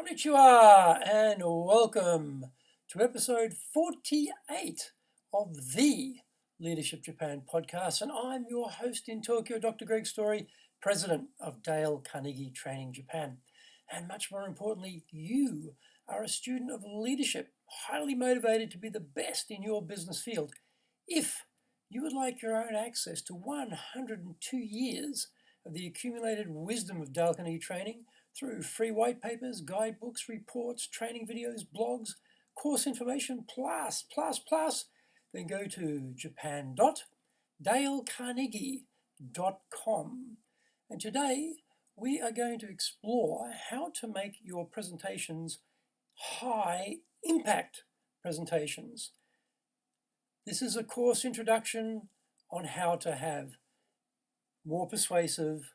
Konnichiwa and welcome to episode 48 of the Leadership Japan podcast. And I'm your host in Tokyo, Dr. Greg Story, president of Dale Carnegie Training Japan. And much more importantly, you are a student of leadership, highly motivated to be the best in your business field. If you would like your own access to 102 years of the accumulated wisdom of Dale Carnegie Training, through free white papers, guidebooks, reports, training videos, blogs, course information, plus, then go to japan.dalecarnegie.com. And today we are going to explore how to make your presentations high impact presentations. This is a course introduction on how to have more persuasive,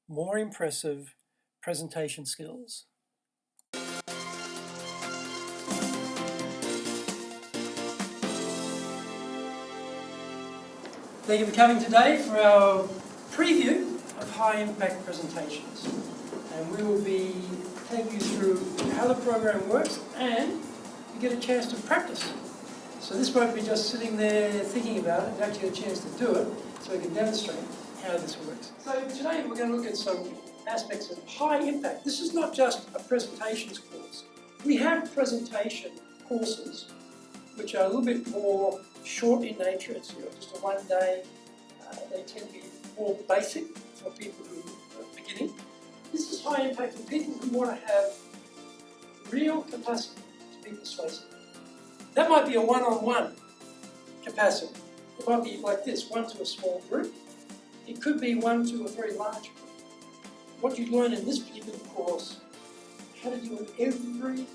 more impressive presentation skills. Thank you for coming today for our preview of high impact presentations. And we will be taking you through how the program works and you get a chance to practice. So this won't be just sitting there thinking about it, you actually get a chance to do it so we can demonstrate how this works. So today we're going to look at some aspects of high impact. This is not just a presentations course. We have presentation courses which are a little bit more short in nature. It's just a one day. They tend to be more basic for people who are beginning. This is high impact for people who want to have real capacity to be persuasive. That might be a one-on-one capacity. It might be like this, one to a small group. It could be one to a very large group. What you learn in this particular course, how to deal with every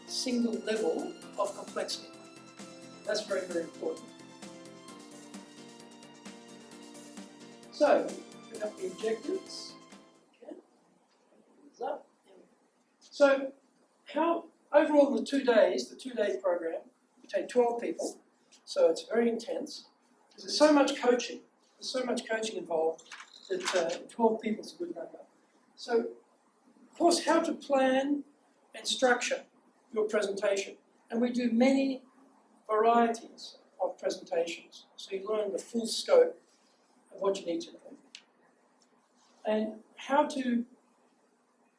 single level of complexity. That's very, very important. So, we have the objectives. Okay. Up. So, how overall the 2 days, the 2-day program, we take 12 people, so it's very intense. There's so much coaching. There's so much coaching involved that 12 people is a good number. So, of course, how to plan and structure your presentation. And we do many varieties of presentations. So you learn the full scope of what you need to know. And how to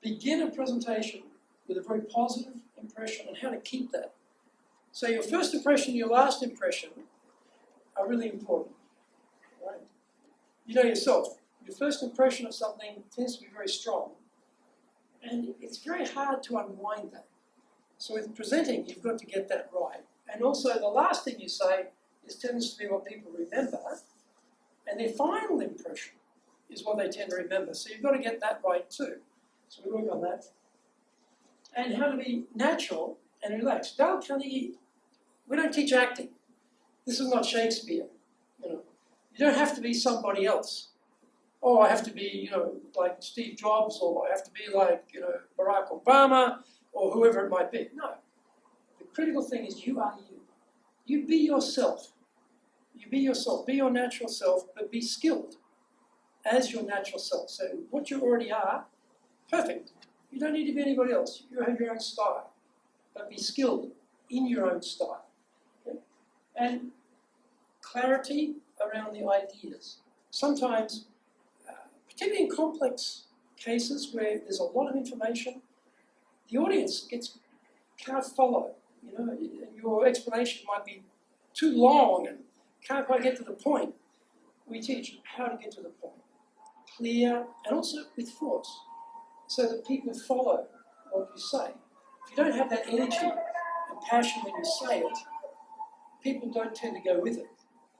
begin a presentation with a very positive impression and how to keep that. So your first impression and your last impression are really important. Right? You know yourself. Your first impression of something tends to be very strong, and it's very hard to unwind that. So with presenting, you've got to get that right. And also the last thing you say tends to be what people remember, and their final impression is what they tend to remember. So you've got to get that right too. So we work on that. And how to be natural and relaxed. Dale Carnegie, we don't teach acting. This is not Shakespeare. You don't have to be somebody else. Oh, I have to be, like Steve Jobs, or I have to be like, Barack Obama, or whoever it might be. No. The critical thing is you are you. You be yourself. You be yourself. Be your natural self, but be skilled as your natural self. So what you already are, perfect. You don't need to be anybody else. You have your own style, but be skilled in your own style. Okay? And clarity around the ideas. Sometimes, particularly in complex cases where there's a lot of information, the audience can't follow. Your explanation might be too long and can't quite get to the point. We teach how to get to the point, clear, and also with force, so that people follow what you say. If you don't have that energy and passion when you say it, people don't tend to go with it.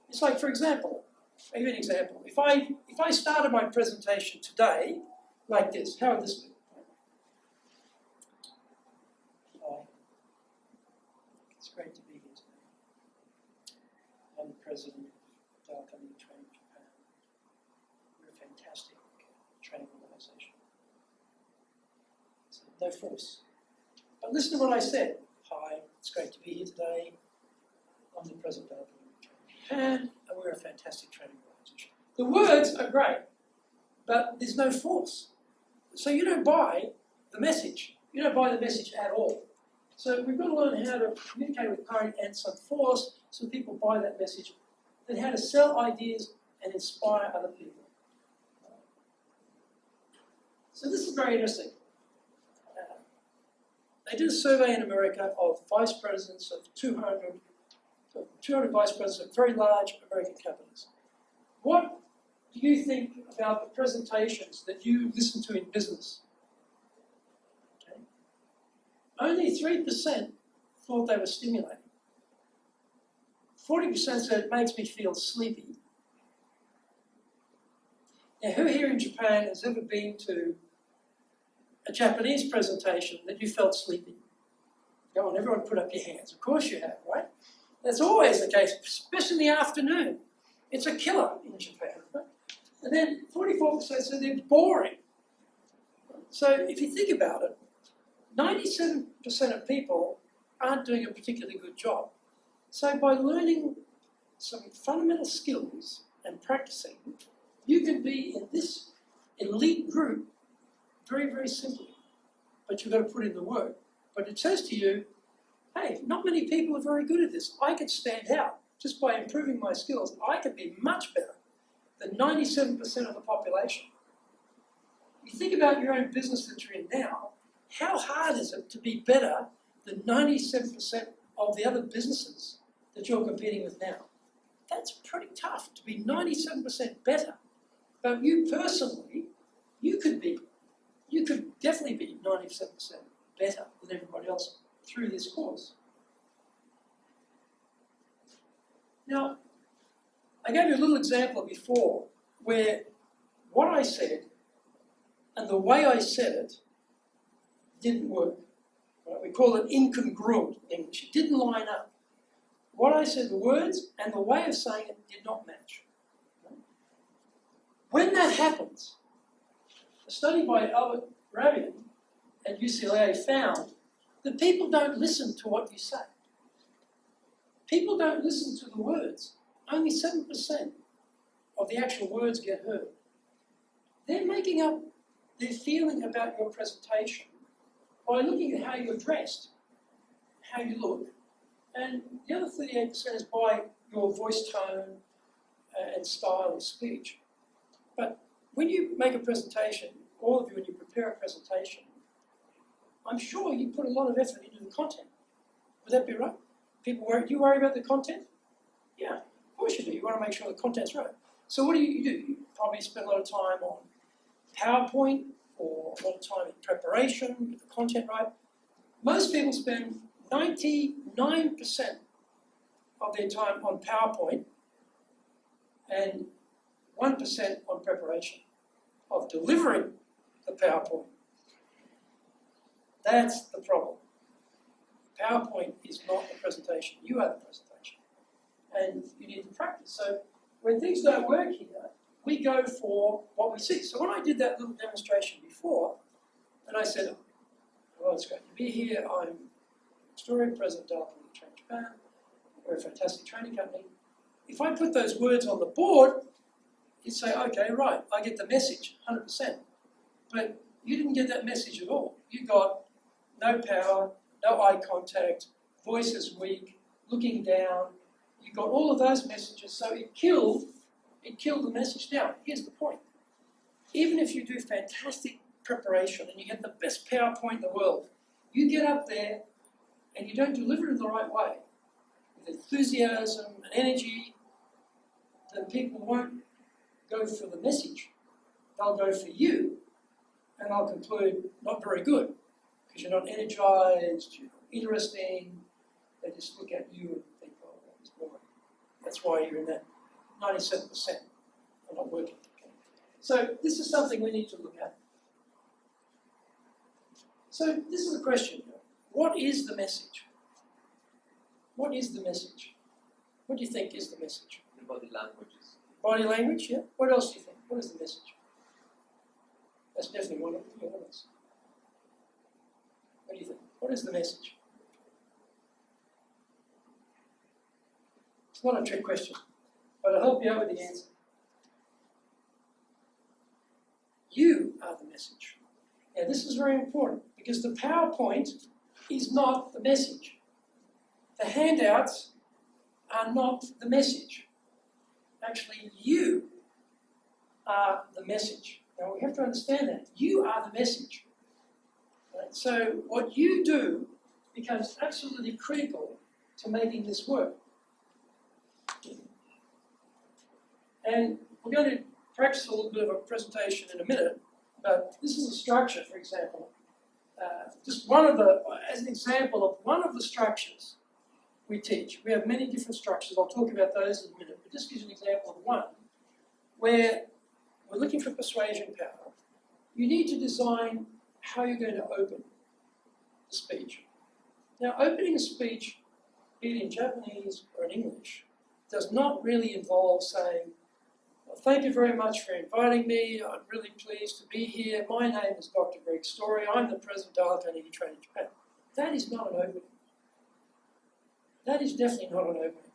It's like, for example, I'll give you an example. If I started my presentation today like this, how would this be? Hi. It's great to be here today. I'm the president of Dale Carnegie Training Japan. We're a fantastic training organization. So no force. But listen to what I said. Hi, it's great to be here today. I'm the president of Dale Carnegie Training Japan, and we're a fantastic training organization. The words are great, but there's no force. So you don't buy the message. you don't buy the message at all. So we've got to learn how to communicate with clarity and some force so people buy that message, and how to sell ideas and inspire other people. So this is very interesting. They did a survey in America of vice presidents of 200 vice presidents of very large American companies. What do you think about the presentations that you listen to in business? Okay. Only 3% thought they were stimulating. 40% said it makes me feel sleepy. Now, who here in Japan has ever been to a Japanese presentation that you felt sleepy? Go on, everyone put up your hands. Of course you have, right? That's always the case, especially in the afternoon. It's a killer in Japan. Right? And then 44% said they're boring. So if you think about it, 97% of people aren't doing a particularly good job. So by learning some fundamental skills and practicing, you can be in this elite group very, very simply. But you've got to put in the work. But it says to you, hey, not many people are very good at this. I could stand out just by improving my skills. I could be much better than 97% of the population. You think about your own business that you're in now, how hard is it to be better than 97% of the other businesses that you're competing with now? That's pretty tough to be 97% better. But you personally, you could definitely be 97% better than everybody else through this course. Now, I gave you a little example before where what I said and the way I said it didn't work. Right? We call it incongruent in English. It didn't line up. What I said, the words and the way of saying it did not match. When that happens, a study by Albert Rabian at UCLA found that people don't listen to what you say. People don't listen to the words. Only 7% of the actual words get heard. They're making up their feeling about your presentation by looking at how you're dressed, how you look, and the other 38% is by your voice tone and style of speech. But when you make a presentation, all of you, when you prepare a presentation, I'm sure you put a lot of effort into the content. Would that be right? People worry, do you worry about the content? Yeah, of course you do. You want to make sure the content's right. So what do? You probably spend a lot of time on PowerPoint or a lot of time in preparation, get the content right. Most people spend 99% of their time on PowerPoint and 1% on preparation of delivering the PowerPoint. That's the problem. PowerPoint is not the presentation. You are the presentation. And you need to practice. So when things don't work here, we go for what we see. So when I did that little demonstration before, and I said, well, it's great to be here. I'm President of Dale Carnegie Training Japan. We're a fantastic training company. If I put those words on the board, you'd say, okay, right, I get the message, 100%. But you didn't get that message at all. You got no power, no eye contact, voice is weak, looking down. You got all of those messages, so it killed the message. Now, here's the point. Even if you do fantastic preparation and you get the best PowerPoint in the world, you get up there and you don't deliver it in the right way, with enthusiasm and energy, then people won't go for the message. They'll go for you, and I'll conclude, not very good, because you're not energized, you're not interesting, they just look at you and think, oh, that's boring. That's why you're in that 97% are not working. Okay. So this is something we need to look at. So this is the question. What is the message? What is the message? What do you think is the message? Body languages. Body language, yeah. What else do you think? What is the message? That's definitely one of them. What else? What do you think? What is the message? It's not a trick question, but I'll help you out with the answer. You are the message. Now this is very important because the PowerPoint is not the message. The handouts are not the message. Actually, you are the message. Now, we have to understand that. You are the message. Right? So what you do becomes absolutely critical to making this work. And we're going to practice a little bit of a presentation in a minute, but this is a structure, for example. Just one of the, as an example of one of the structures we teach. We have many different structures. I'll talk about those in a minute, but this gives you an example of one where we're looking for persuasion power. You need to design how you're going to open the speech. Now, opening a speech, be it in Japanese or in English, does not really involve saying, well, thank you very much for inviting me. I'm really pleased to be here. My name is Dr. Greg Story. I'm the president of Dale Carnegie Training Japan. That is not an opening. That is definitely not an opening.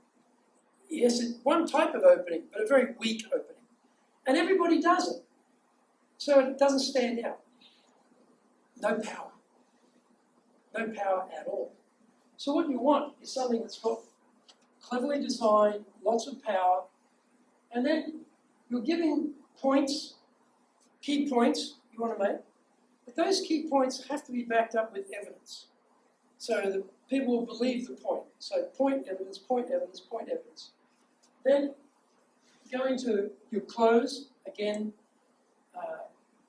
Yes, it's one type of opening, but a very weak opening. And everybody does it. So it doesn't stand out. No power. No power at all. So what you want is something that's got cleverly designed, lots of power, and then you're giving points, key points you want to make, but those key points have to be backed up with evidence. So that people will believe the point. So point evidence, point evidence, point evidence. Then go into your close, again,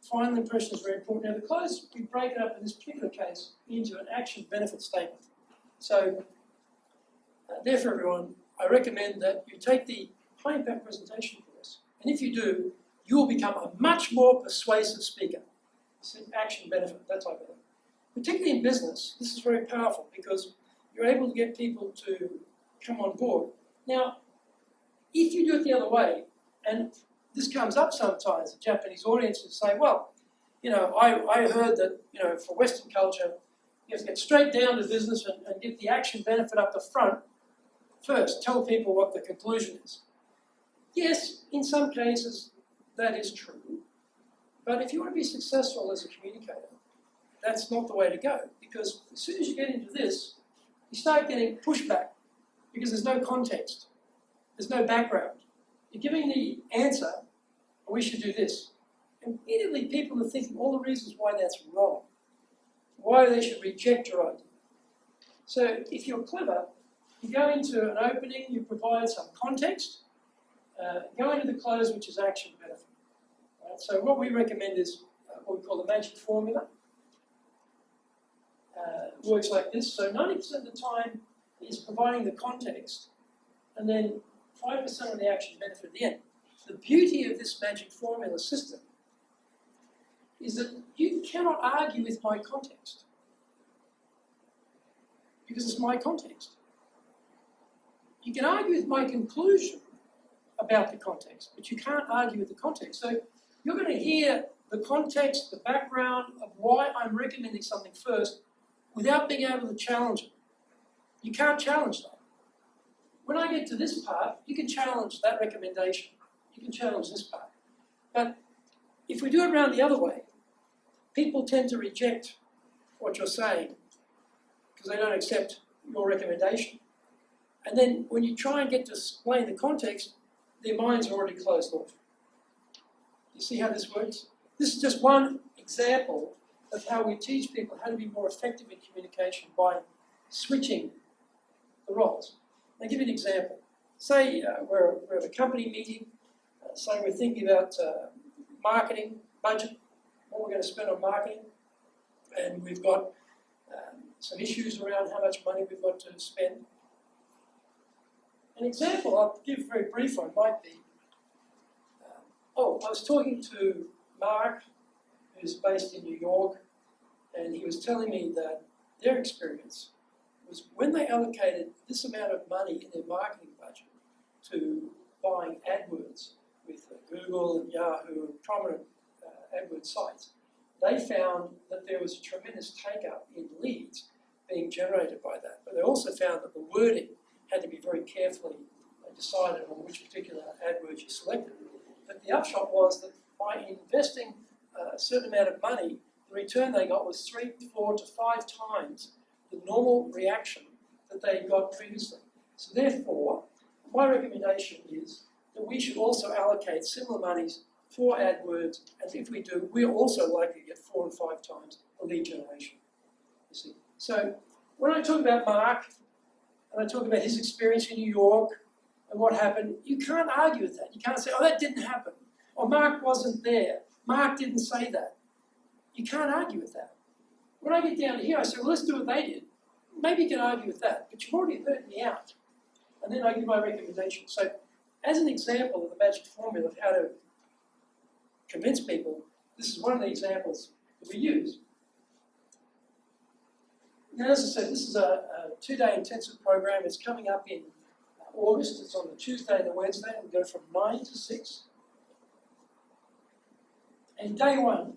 final impression is very important. Now the close, we break it up in this particular case into an action benefit statement. So therefore everyone, I recommend that you take the high impact presentation course, and if you do, you will become a much more persuasive speaker. It's an action benefit, that type of thing. Particularly in business, this is very powerful because you're able to get people to come on board. Now, if you do it the other way, and this comes up sometimes, the Japanese audiences say, well, you know, I heard that, you know, for Western culture, you have to get straight down to business and get the action benefit up the front first, tell people what the conclusion is. Yes, in some cases, that is true. But if you want to be successful as a communicator, that's not the way to go. Because as soon as you get into this, you start getting pushback because there's no context. There's no background. You're giving the answer, we should do this. Immediately people are thinking all the reasons why that's wrong, why they should reject your idea. So if you're clever, you go into an opening, you provide some context, go into the close, which is action benefit. Right? So what we recommend is what we call the magic formula. Works like this. So 90% of the time is providing the context, and then 5% of the action benefit at the end. The beauty of this magic formula system is that you cannot argue with my context because it's my context. You can argue with my conclusion about the context, but you can't argue with the context. So you're going to hear the context, the background of why I'm recommending something first without being able to challenge it. You can't challenge that. When I get to this part, you can challenge that recommendation. You can challenge this part. But if we do it around the other way, people tend to reject what you're saying because they don't accept your recommendation. And then when you try and get to explain the context, their minds are already closed off. You see how this works? This is just one example of how we teach people how to be more effective in communication by switching the roles. I'll give you an example. Say we're at a company meeting, say we're thinking about marketing budget, what we're going to spend on marketing, and we've got some issues around how much money we've got to spend. An example I'll give a very brief one might be, I was talking to Mark, who's based in New York, and he was telling me that their experience was when they allocated this amount of money in their marketing budget to buying AdWords with Google and Yahoo and prominent AdWords sites, they found that there was a tremendous take-up in leads being generated by that. But they also found that the wording had to be very carefully decided on which particular AdWords you selected. But the upshot was that by investing a certain amount of money, the return they got was 3, 4 to 5 times the normal reaction that they got previously. So therefore, my recommendation is that we should also allocate similar monies for AdWords, and if we do, we're also likely to get 4 and 5 times the lead generation. You see. So when I talk about Mark, and I talk about his experience in New York and what happened, you can't argue with that. You can't say, oh, that didn't happen. Or Mark wasn't there. Mark didn't say that. You can't argue with that. When I get down to here, I say, well, let's do what they did. Maybe you can argue with that, but you've already heard me out. And then I give my recommendation. So as an example of the magic formula of how to convince people, this is one of the examples that we use. Now, as I said, this is a 2-day intensive program. It's coming up in August. It's on the Tuesday and the Wednesday. We go from 9 to 6. And day one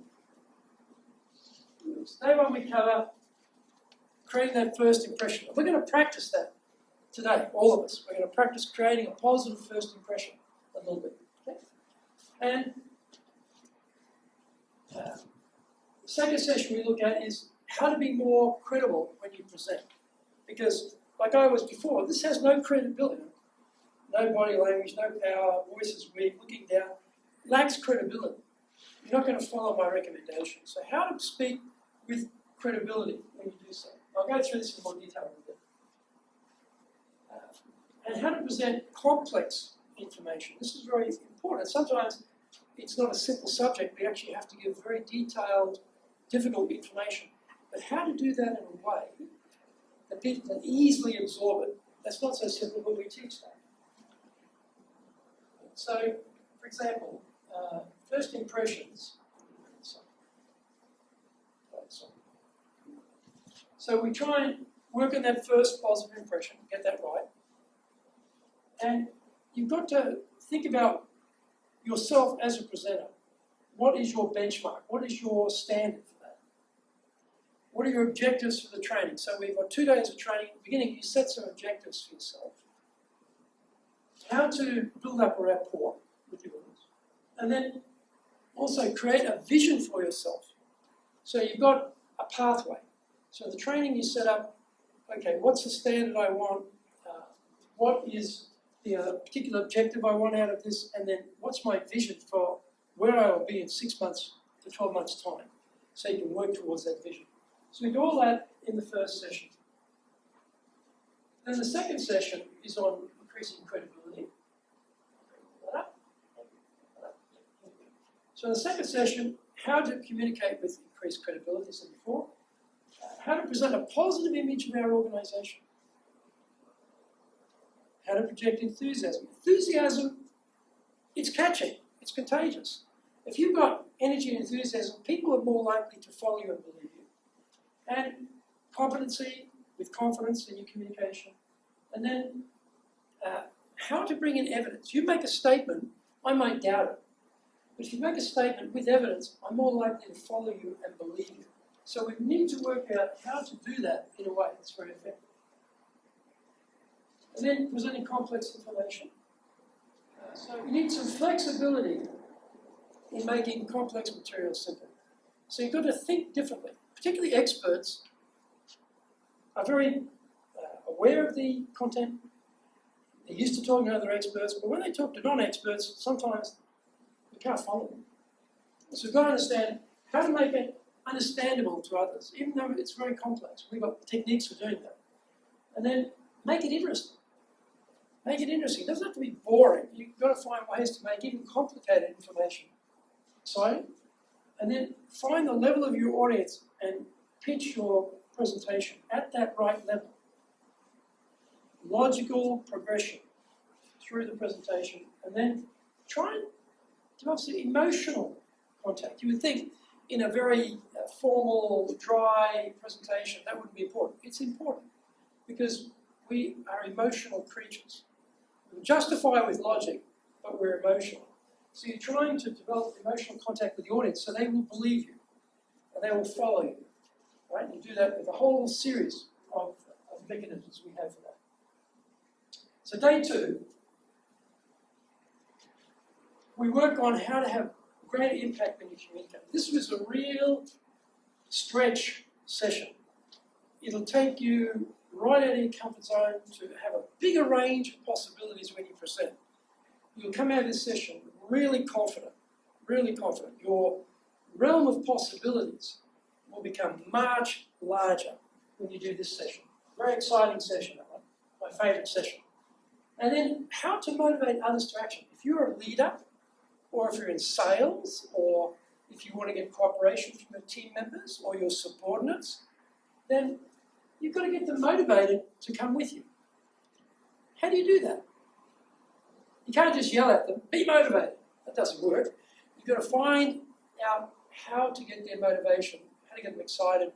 we cover creating that first impression. We're going to practice that today, all of us. We're going to practice creating a positive first impression a little bit. Okay? And the second session we look at is how to be more credible when you present. Because, like I was before, this has no credibility. No body language, no power, voice is weak, looking down. Lacks credibility. You're not going to follow my recommendation. So how to speak with credibility when you do so. I'll go through this in more detail in a bit. And how to present complex information. This is very important. Sometimes it's not a simple subject. We actually have to give very detailed, difficult information. But how to do that in a way that people can easily absorb it, that's not so simple, but we teach that. So, for example, first impressions. So we try and work on that first positive impression, get that right. And you've got to think about yourself as a presenter. What is your benchmark? What is your standard for that? What are your objectives for the training? So we've got 2 days of training. At the beginning, you set some objectives for yourself. How to build up a rapport with your audience. And then also create a vision for yourself. So you've got a pathway. So the training you set up, okay, what's the standard I want? What is the particular objective I want out of this? And then what's my vision for where I will be in 6 months to 12 months' time? So you can work towards that vision. So we do all that in the first session. Then the second session is on increasing credibility. So the second session, how to communicate with increased credibility, as I said before. How to present a positive image of our organisation. How to project enthusiasm. Enthusiasm, it's catching, it's contagious. If you've got energy and enthusiasm, people are more likely to follow you and believe you. And competency with confidence in your communication. And then how to bring in evidence. You make a statement, I might doubt it. But if you make a statement with evidence, I'm more likely to follow you and believe you. So we need to work out how to do that in a way that's very effective. And then presenting complex information. So you need some flexibility in making complex material simple. So you've got to think differently. Particularly experts are very aware of the content. They're used to talking to other experts, but when they talk to non-experts, sometimes you can't follow them. So we've got to understand how to make it understandable to others, even though it's very complex. We've got techniques for doing that. And then make it interesting. Make it interesting. It doesn't have to be boring. You've got to find ways to make even complicated information exciting. And then find the level of your audience and pitch your presentation at that right level. Logical progression through the presentation. And then try and develop some emotional contact. You would think in a very formal, dry presentation, that wouldn't be important. It's important because we are emotional creatures. We justify with logic, but we're emotional. So you're trying to develop emotional contact with the audience so they will believe you and they will follow you. Right? You do that with a whole series of mechanisms we have for that. So day 2, we work on how to have greater impact when you communicate. This was a real stretch session. It'll take you right out of your comfort zone to have a bigger range of possibilities when you present. You'll come out of this session really confident, really confident. Your realm of possibilities will become much larger when you do this session. Very exciting session, that one. My favourite session. And then how to motivate others to action. If you're a leader, or if you're in sales, or if you want to get cooperation from your team members or your subordinates, then you've got to get them motivated to come with you. How do you do that? You can't just yell at them, be motivated. That doesn't work. You've got to find out how to get their motivation, how to get them excited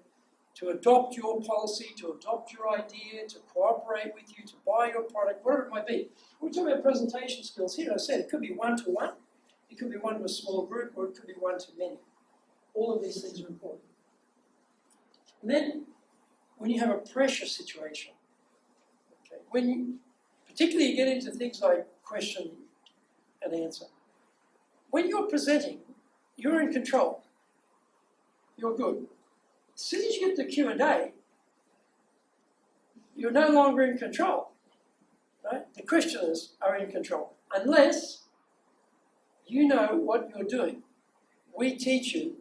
to adopt your policy, to adopt your idea, to cooperate with you, to buy your product, whatever it might be. We're talking about presentation skills here. I said it could be one-to-one, it could be one to a small group, or it could be one to many. All of these things are important. And then, when you have a pressure situation, okay, particularly you get into things like question and answer. When you're presenting, you're in control. You're good. As soon as you get to Q&A, you're no longer in control. Right? The questioners are in control. Unless you know what you're doing. We teach you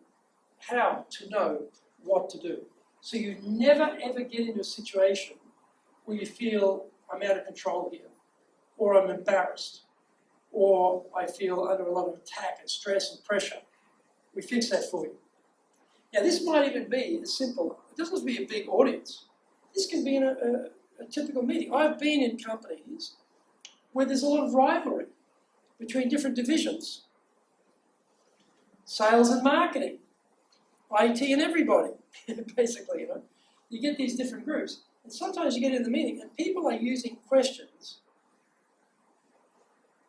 how to know what to do. So you never ever get into a situation where you feel I'm out of control here, or I'm embarrassed, or I feel under a lot of attack and stress and pressure. We fix that for you. Now this might even be as simple, it doesn't have to be a big audience. This can be in a typical meeting. I've been in companies where there's a lot of rivalry between different divisions. Sales and marketing, IT and everybody, basically, you know. You get these different groups. And sometimes you get in the meeting and people are using questions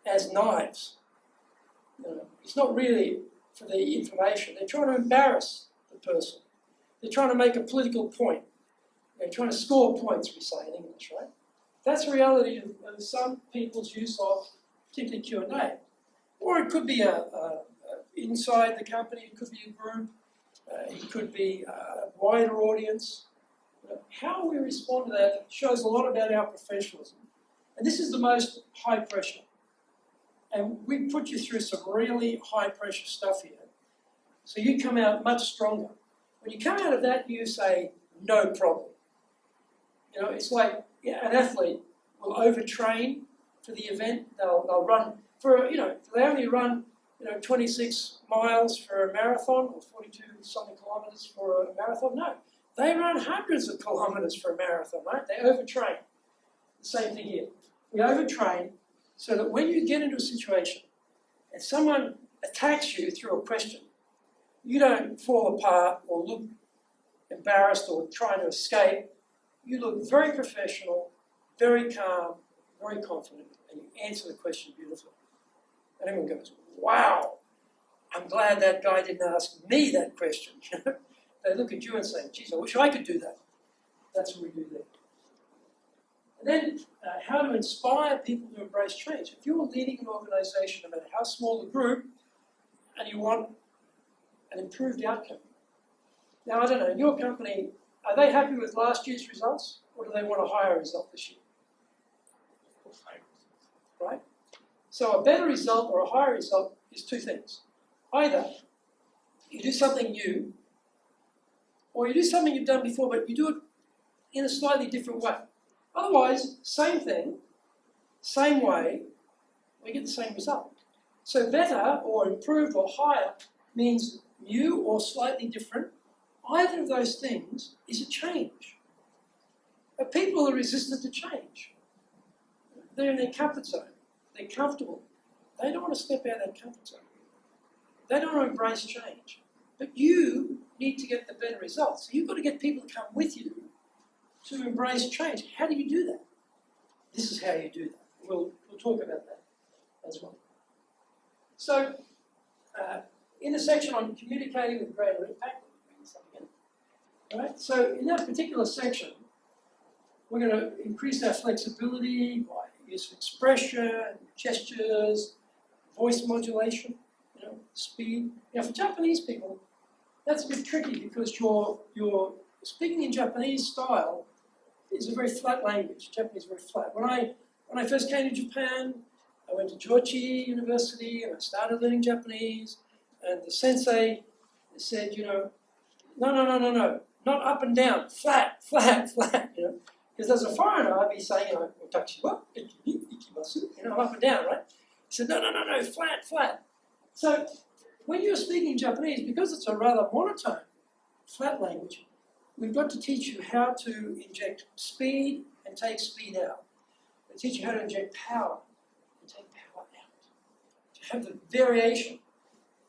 as knives. You know, it's not really for the information. They're trying to embarrass the person. They're trying to make a political point. They're trying to score points, we say in English, right? That's the reality of some people's use of particularly Q&A. Or it could be inside the company, it could be a group, it could be a wider audience. How we respond to that shows a lot about our professionalism. And this is the most high pressure. And we put you through some really high pressure stuff here. So you come out much stronger. When you come out of that, you say, no problem. You know, it's like an athlete will overtrain for the event. They'll run for, they only run 26 miles for a marathon or 42 something kilometres for a marathon. No, they run hundreds of kilometres for a marathon, right? They overtrain. The same thing here. We overtrain so that when you get into a situation and someone attacks you through a question, you don't fall apart or look embarrassed or trying to escape. You look very professional, very calm, very confident, and you answer the question beautifully. And everyone goes, wow, I'm glad that guy didn't ask me that question. They look at you and say, geez, I wish I could do that. That's what we do there. And then how to inspire people to embrace change. If you're leading an organisation, no matter how small the group, and you want an improved outcome. Now, I don't know, in your company, are they happy with last year's results, or do they want a higher result this year? Right? So a better result or a higher result is two things. Either you do something new, or you do something you've done before, but you do it in a slightly different way. Otherwise, same thing, same way, we get the same result. So better or improved or higher means new or slightly different. Either of those things is a change. But people are resistant to change. They're in their comfort zone. They're comfortable. They don't want to step out of that comfort zone. They don't want to embrace change. But you need to get the better results. So you've got to get people to come with you to embrace change. How do you do that? This is how you do that. We'll talk about that as well. So, in the section on communicating with greater impact, right? So in that particular section, we're going to increase our flexibility by use of expression, gestures, voice modulation, speed. Now for Japanese people, that's a bit tricky because your speaking in Japanese style is a very flat language. Japanese is very flat. When I first came to Japan, I went to Jochi University and I started learning Japanese, and the sensei said, no, not up and down, flat, because as a foreigner I'd be saying, Konnichiwa, ikimasu, up and down, right? He said, no, flat. So when you're speaking Japanese, because it's a rather monotone, flat language, we've got to teach you how to inject speed and take speed out. We teach you how to inject power and take power out. To have the variation.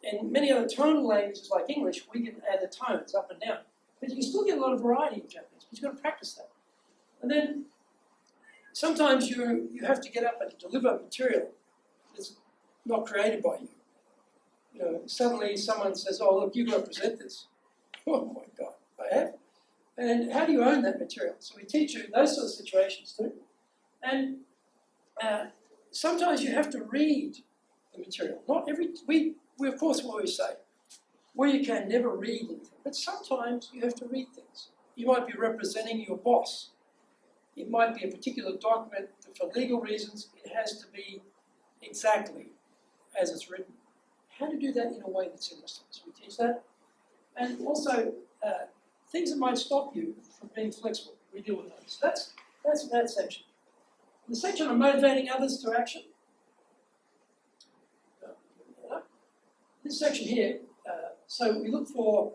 In many other tonal languages like English, we can add the tones up and down. But you can still get a lot of variety in Japanese, but you've got to practice that. And then sometimes you have to get up and deliver material that's not created by you. Suddenly someone says, oh, look, you've got to present this. Oh my God, I have. And how do you own that material? So we teach you those sort of situations too. And sometimes you have to read the material. Not every, we of course will always say, well, you can never read anything, but sometimes you have to read things. You might be representing your boss. It might be a particular document that for legal reasons, it has to be exactly as it's written. How to do that in a way that's interesting. So we teach that. And also, things that might stop you from being flexible. We deal with those. So that's that section. The section on motivating others to action. This section here, so we look for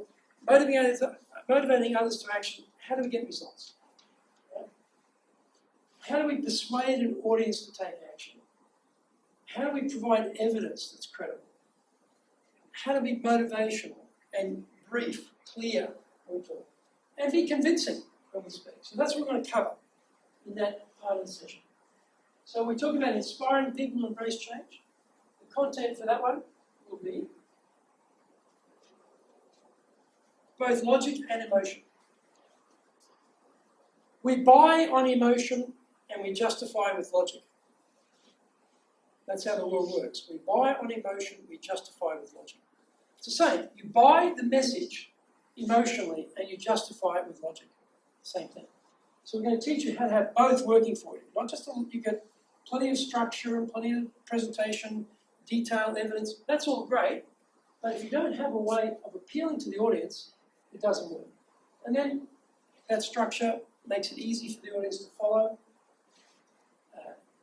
motivating others to action. How do we get results? How do we persuade an audience to take action? How do we provide evidence that's credible? How to be motivational and brief, clear, and be convincing when we speak. So that's what we're going to cover in that part of the session. So we're talking about inspiring people to embrace change. The content for that one will be both logic and emotion. We buy on emotion and we justify with logic. That's how the world works. We buy on emotion, we justify with logic. It's the same. You buy the message emotionally and you justify it with logic. Same thing. So we're going to teach you how to have both working for you. Not just you get plenty of structure and plenty of presentation, detailed evidence. That's all great. But if you don't have a way of appealing to the audience, it doesn't work. And then that structure makes it easy for the audience to follow.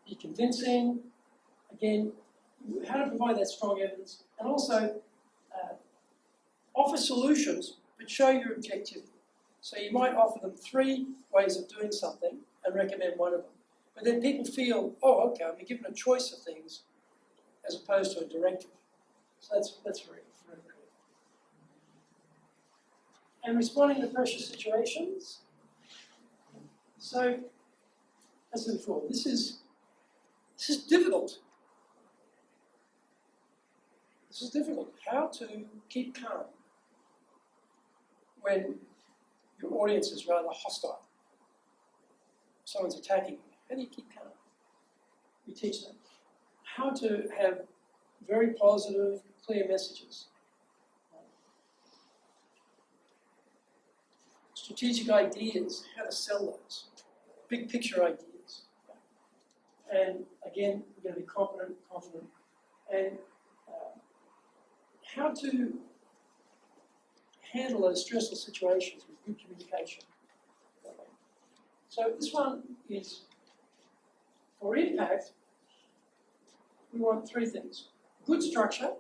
Be convincing. Again, how to provide that strong evidence. And also offer solutions, but show your objectivity. So you might offer them 3 ways of doing something and recommend one of them. But then people feel, oh, okay, I'm given a choice of things as opposed to a directive. So that's very, very good. And responding to pressure situations. So, as I said before, this is difficult. This is difficult. How to keep calm when your audience is rather hostile. Someone's attacking you. How do you keep calm? We teach them how to have very positive, clear messages. Strategic ideas, how to sell those. Big picture ideas. And again, we're going to be confident, and how to handle those stressful situations with good communication. So this one is, for impact, we want 3 things. Good structure,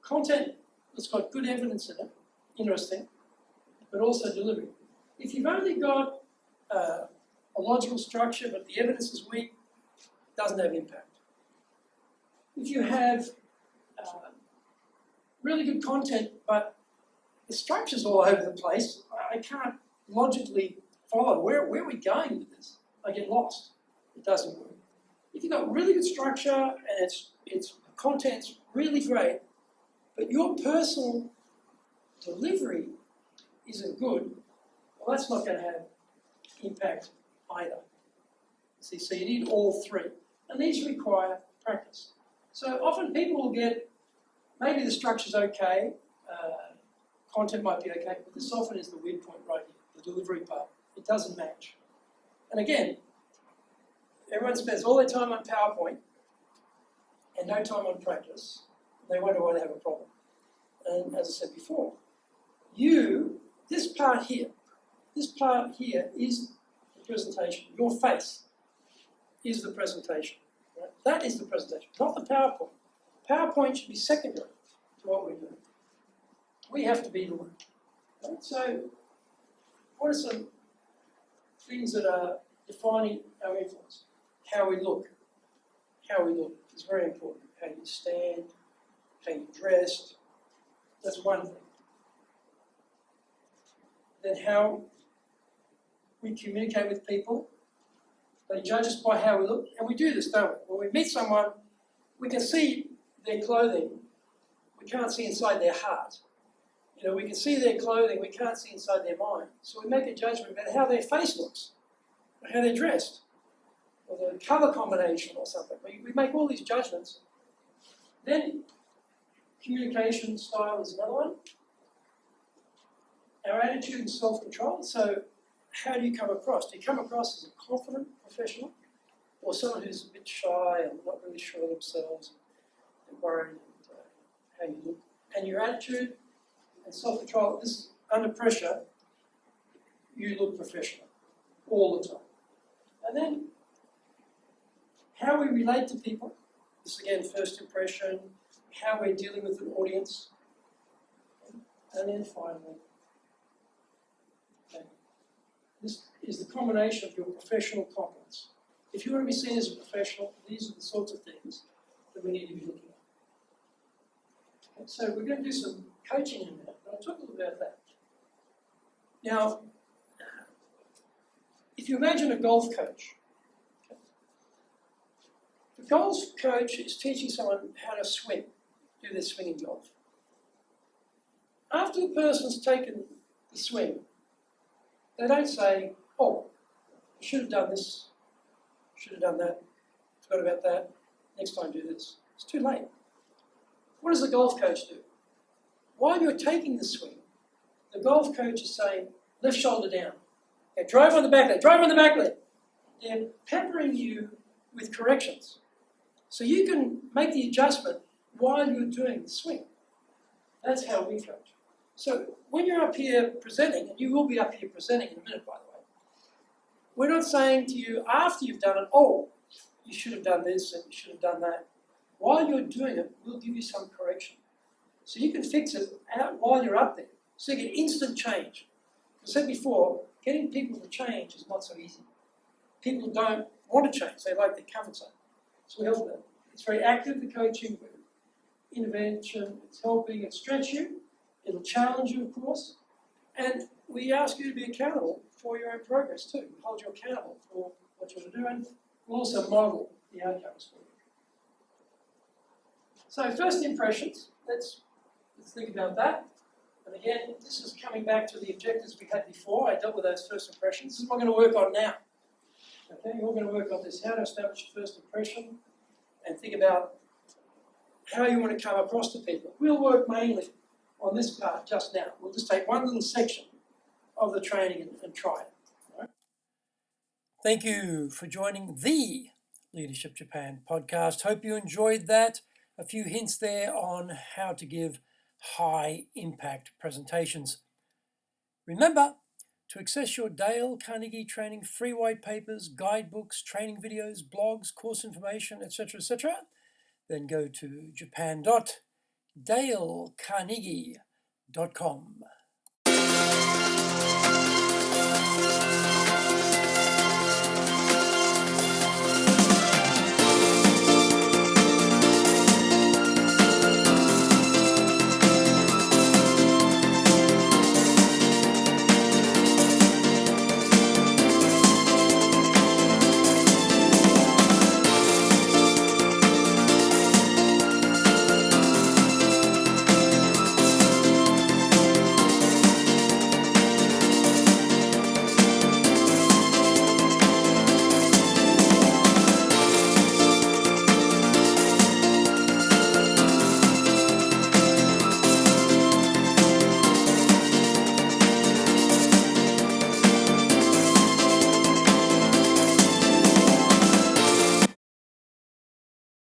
content that's got good evidence in it, interesting, but also delivery. If you've only got a logical structure but the evidence is weak, it doesn't have impact. If you have really good content but the structure's all over the place, I can't logically follow. Where are we going with this? I get lost. It doesn't work. If you've got really good structure and its content's really great, but your personal delivery isn't good, well, that's not going to have impact either. See, so you need all 3. And these require practice. So often people will get, maybe the structure's okay, content might be okay, but this often is the weird point right here, the delivery part. It doesn't match. And again, everyone spends all their time on PowerPoint and no time on practice. They wonder why they have a problem. And as I said before, this part here is the presentation. Your face is the presentation. Right? That is the presentation, not the PowerPoint. PowerPoint should be secondary to what we're doing. We have to be the one. Right? So, what are some things that are defining our influence? How we look. How we look is very important. How you stand, how you dressed. That's one thing. Then how we communicate with people. They judge us by how we look. And we do this, don't we? When we meet someone, we can see their clothing. We can't see inside their heart. You know, we can see their clothing. We can't see inside their mind. So we make a judgment about how their face looks, or how they're dressed, or the colour combination or something. We make all these judgments. Then communication style is another one. Our attitude and self-control. So how do you come across? Do you come across as a confident professional or someone who's a bit shy and not really sure of themselves and worried how you look? And your attitude and self-control, this under pressure, you look professional all the time. And then how we relate to people. This again, first impression, how we're dealing with an audience. And then finally, this is the combination of your professional competence. If you want to be seen as a professional, these are the sorts of things that we need to be looking at. Okay, so we're going to do some coaching in a minute, but I'll talk a little about that. Now, if you imagine a golf coach, okay, the golf coach is teaching someone how to swing, do their swing in golf. After the person's taken the swing, they don't say, oh, you should have done this, should have done that, forgot about that, next time do this. It's too late. What does the golf coach do? While you're taking the swing, the golf coach is saying, left shoulder down. Okay, drive on the back leg, drive on the back leg. They're peppering you with corrections. So you can make the adjustment while you're doing the swing. That's how we coach. So when you're up here presenting, and you will be up here presenting in a minute, by the way, we're not saying to you after you've done it, oh, you should have done this and you should have done that. While you're doing it, we'll give you some correction. So you can fix it out while you're up there. So you get instant change. As I said before, getting people to change is not so easy. People don't want to change. They like their comfort zone. So we help them. It's very active, the coaching, intervention. It's helping it stretch you. It'll challenge you, of course. And we ask you to be accountable for your own progress too. We hold you accountable for what you're doing. We'll also model the outcomes for you. So first impressions, let's think about that. And again, this is coming back to the objectives we had before. I dealt with those first impressions. This is what we're going to work on now. Okay, we're going to work on this, how to establish a first impression and think about how you want to come across to people. We'll work mainly on this part just now. We'll just take one little section of the training and try it. All right? Thank you for joining the Leadership Japan podcast. Hope you enjoyed that. A few hints there on how to give high impact presentations. Remember to access your Dale Carnegie Training free white papers, guidebooks, training videos, blogs, course information, etc., then go to japan.dalecarnegie.com.